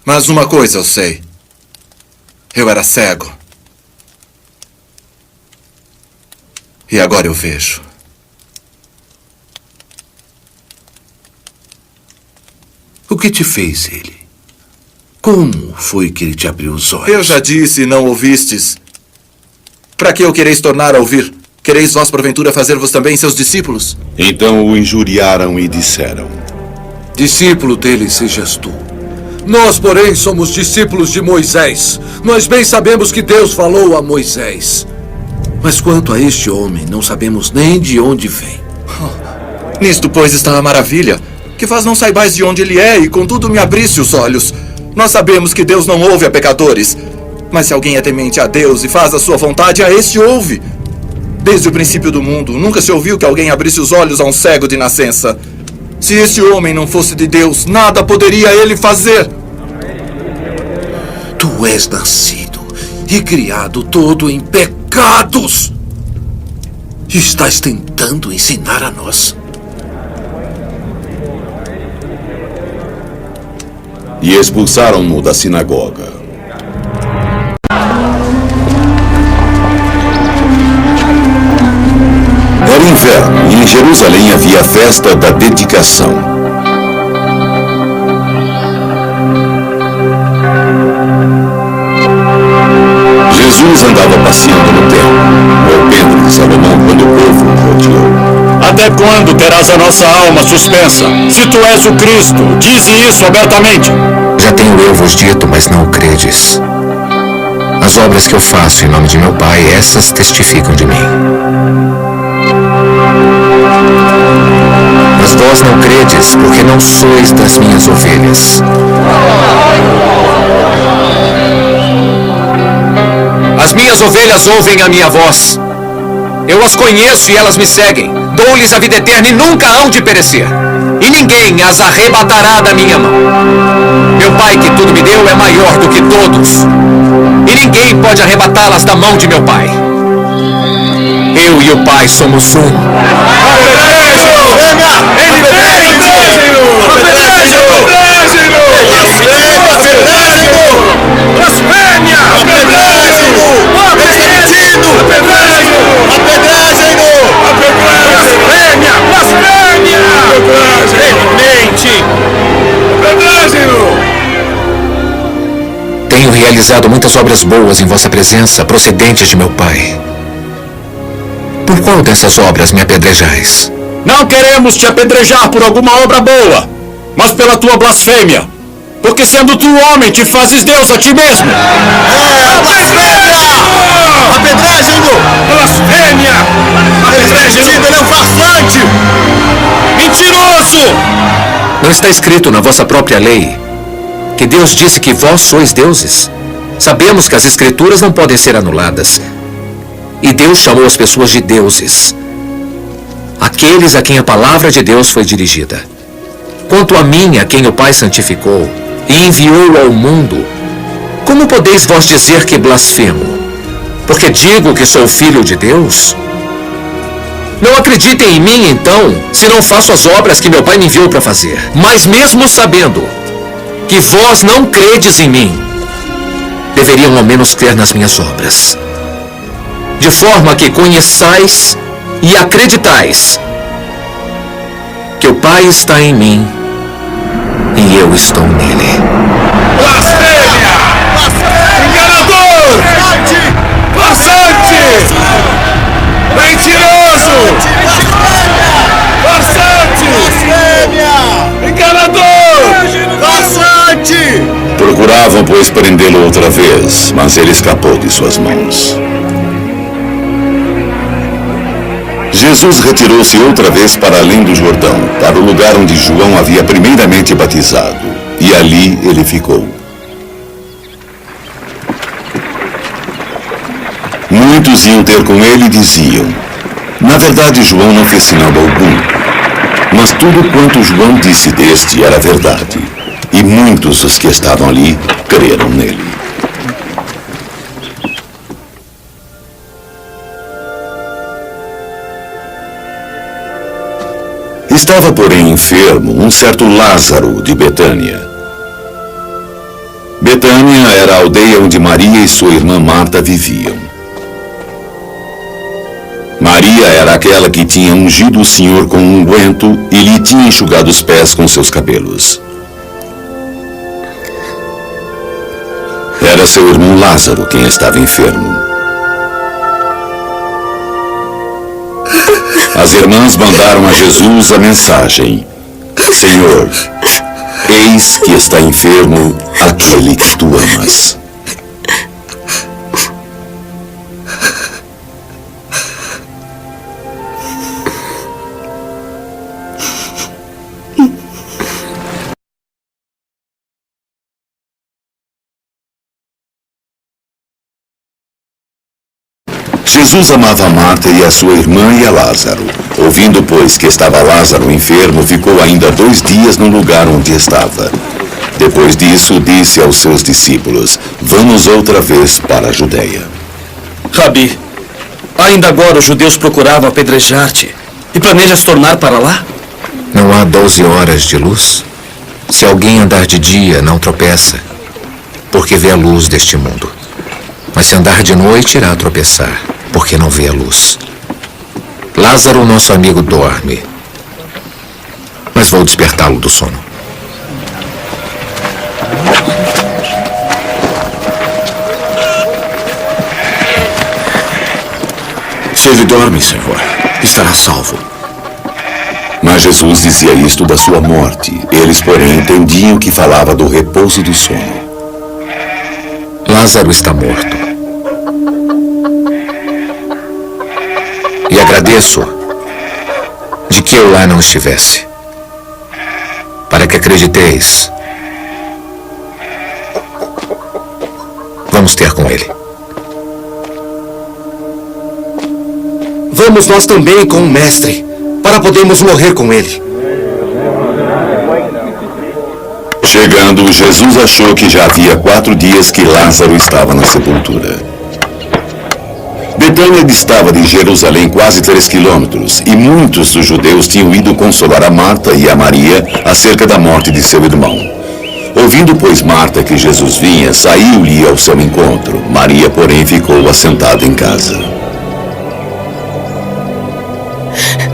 Mas uma coisa eu sei. Eu era cego. E agora eu vejo. O que te fez ele? Como foi que ele te abriu os olhos? Eu já disse e não ouvistes. Para que o quereis tornar a ouvir? Quereis vós, porventura, fazer-vos também seus discípulos? Então o injuriaram e disseram: Discípulo dele sejas tu. Nós, porém, somos discípulos de Moisés. Nós bem sabemos que Deus falou a Moisés. Mas quanto a este homem, não sabemos nem de onde vem. Nisto, pois, está a maravilha, que vós não saibais de onde ele é e, contudo, me abrisse os olhos. Nós sabemos que Deus não ouve a pecadores. Mas se alguém é temente a Deus e faz a sua vontade, a esse ouve. Desde o princípio do mundo, nunca se ouviu que alguém abrisse os olhos a um cego de nascença. Se esse homem não fosse de Deus, nada poderia ele fazer. Tu és nascido e criado todo em pecados. E estás tentando ensinar a nós. E expulsaram-no da sinagoga. Era inverno e em Jerusalém havia a festa da dedicação. Jesus andava passeando no templo, no alpendre de Salomão, quando o povo o rodeou. Até quando terás a nossa alma suspensa? Se tu és o Cristo, dize isso abertamente. Já tenho eu vos dito, mas não o credes. As obras que eu faço em nome de meu Pai, essas testificam de mim. Mas vós não credes, porque não sois das minhas ovelhas. As minhas ovelhas ouvem a minha voz. Eu as conheço e elas me seguem. Dou-lhes a vida eterna e nunca hão de perecer. E ninguém as arrebatará da minha mão. Meu Pai que tudo me deu é maior do que todos. E ninguém pode arrebatá-las da mão de meu Pai. Eu e o Pai somos um. Tenho realizado muitas obras boas em vossa presença, procedentes de meu Pai. Por qual dessas obras me apedrejais? Não queremos te apedrejar por alguma obra boa, mas pela tua blasfêmia. Porque sendo tu homem, te fazes Deus a ti mesmo. Blasfêmia! Apedrejem-no! Blasfêmia! Apedrejem-no! Ele é um farsante! Mentiroso! Não está escrito na vossa própria lei que Deus disse que vós sois deuses? Sabemos que as escrituras não podem ser anuladas. E Deus chamou as pessoas de deuses, aqueles a quem a palavra de Deus foi dirigida. Quanto a mim, a quem o Pai santificou e enviou ao mundo, como podeis vós dizer que blasfemo? Porque digo que sou filho de Deus? Não acreditem em mim, então, se não faço as obras que meu Pai me enviou para fazer. Mas mesmo sabendo que vós não credes em mim, deveriam ao menos crer nas minhas obras. De forma que conheçais e acreditais que o Pai está em mim e eu estou nele. Blasfêmia! Enganador! Farsante! Mentiroso! Farsante! Enganador! Farsante! Procuravam, pois, prendê-lo outra vez, mas ele escapou de suas mãos. Jesus retirou-se outra vez para além do Jordão, para o lugar onde João havia primeiramente batizado, e ali ele ficou. Muitos iam ter com ele e diziam: na verdade, João não fez sinal algum, mas tudo quanto João disse deste era verdade, e muitos dos que estavam ali creram nele. Estava, porém, enfermo um certo Lázaro de Betânia, Betânia era a aldeia onde Maria e sua irmã Marta viviam. Maria era aquela que tinha ungido o Senhor com um unguento e lhe tinha enxugado os pés com seus cabelos. Era seu irmão Lázaro quem estava enfermo. As irmãs mandaram a Jesus a mensagem: Senhor, eis que está enfermo aquele que tu amas. Jesus amava a Marta e a sua irmã e a Lázaro. Ouvindo, pois, que estava Lázaro enfermo, ficou ainda 2 dias no lugar onde estava. Depois disso, disse aos seus discípulos: Vamos outra vez para a Judeia. Rabi, ainda agora os judeus procuravam apedrejar-te. E planejas tornar para lá? Não há 12 horas de luz? Se alguém andar de dia, não tropeça, porque vê a luz deste mundo. Mas se andar de noite, irá tropeçar, porque não vê a luz. Lázaro, nosso amigo, dorme, mas vou despertá-lo do sono. Se ele dorme, Senhor, estará salvo. Mas Jesus dizia isto da sua morte. Eles, porém, entendiam que falava do repouso do sono. Lázaro está morto. E agradeço de que eu lá não estivesse, para que acrediteis. Vamos ter com ele. Vamos nós também com o mestre, para podermos morrer com ele. Chegando, Jesus achou que já havia 4 dias que Lázaro estava na sepultura. Betânia distava de Jerusalém quase 3 quilômetros, e muitos dos judeus tinham ido consolar a Marta e a Maria acerca da morte de seu irmão. Ouvindo, pois, Marta que Jesus vinha, saiu-lhe ao seu encontro. Maria, porém, ficou assentada em casa.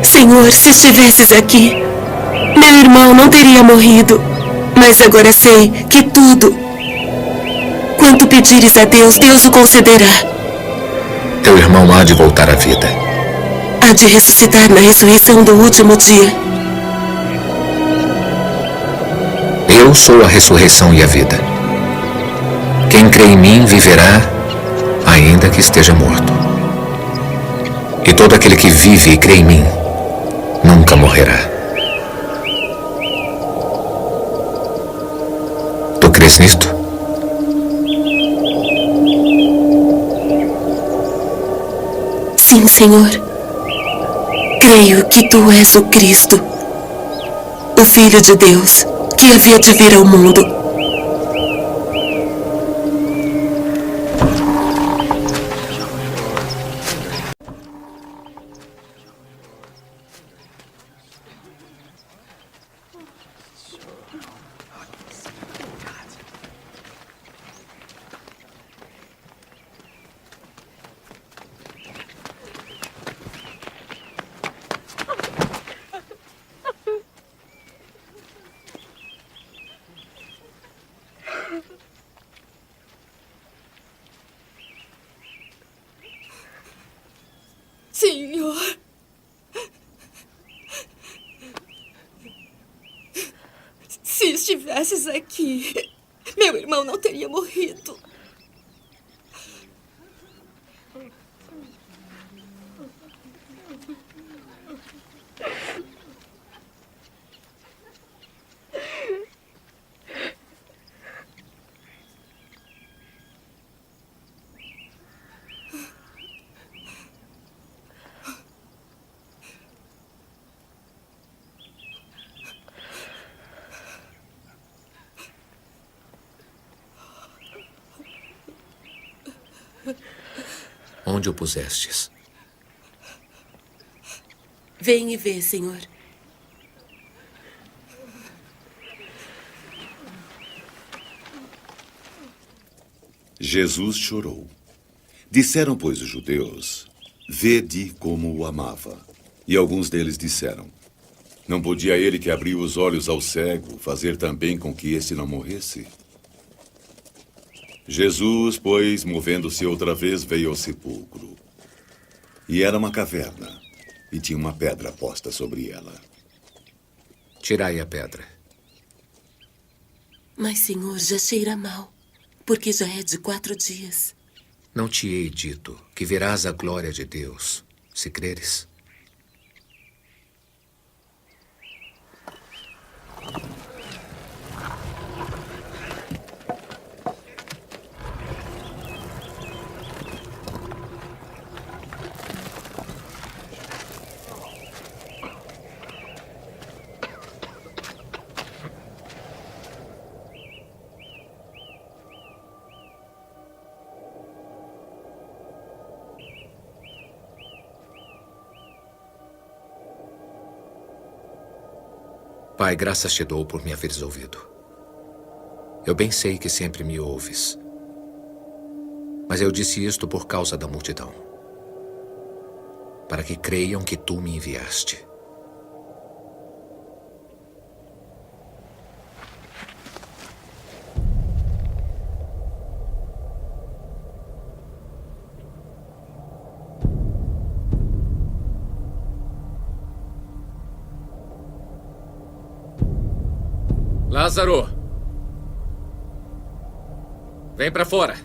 Senhor, se estivesses aqui, meu irmão não teria morrido. Mas agora sei que tudo quanto pedires a Deus, Deus o concederá. Teu irmão há de voltar à vida. Há de ressuscitar na ressurreição do último dia. Eu sou a ressurreição e a vida. Quem crê em mim viverá, ainda que esteja morto. E todo aquele que vive e crê em mim nunca morrerá. Tu crês nisto? Sim, Senhor. Creio que Tu és o Cristo, o Filho de Deus, que havia de vir ao mundo. Senhor, se estivesses aqui, meu irmão não teria morrido. Onde o pusestes? Vem e vê, Senhor. Jesus chorou. Disseram, pois, os judeus: vede como o amava. E alguns deles disseram: não podia ele que abriu os olhos ao cego fazer também com que este não morresse? Jesus, pois, movendo-se outra vez, veio ao sepulcro. E era uma caverna, e tinha uma pedra posta sobre ela. Tirai a pedra. Mas, Senhor, já cheira mal, porque já é de 4 dias. Não te hei dito que verás a glória de Deus, se creres? Pai, graças te dou por me haveres ouvido. Eu bem sei que sempre me ouves. Mas eu disse isto por causa da multidão, para que creiam que tu me enviaste. Lázaro! Vem pra fora!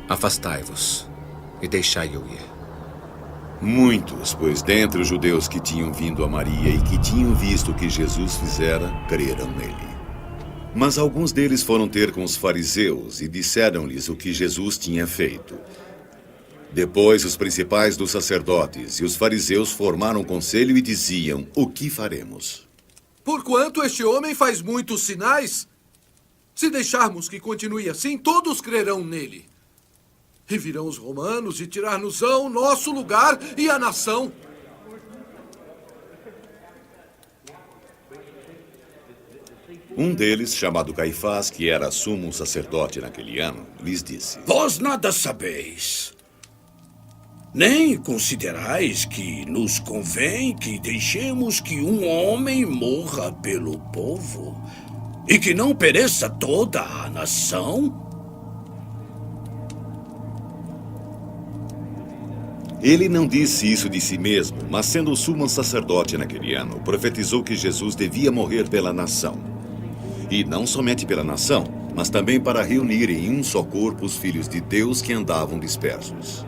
Afastai-vos e deixai-o ir. Muitos, pois, dentre os judeus que tinham vindo a Maria e que tinham visto o que Jesus fizera, creram nele. Mas alguns deles foram ter com os fariseus e disseram-lhes o que Jesus tinha feito. Depois, os principais dos sacerdotes e os fariseus formaram um conselho e diziam: o que faremos? Porquanto este homem faz muitos sinais, se deixarmos que continue assim, todos crerão nele. E virão os romanos e tirar-nos-ão nosso lugar e a nação. Um deles, chamado Caifás, que era sumo sacerdote naquele ano, lhes disse: vós nada sabeis, nem considerais que nos convém que deixemos que um homem morra pelo povo e que não pereça toda a nação? Ele não disse isso de si mesmo, mas sendo o sumo sacerdote naquele ano, profetizou que Jesus devia morrer pela nação. E não somente pela nação, mas também para reunir em um só corpo os filhos de Deus que andavam dispersos.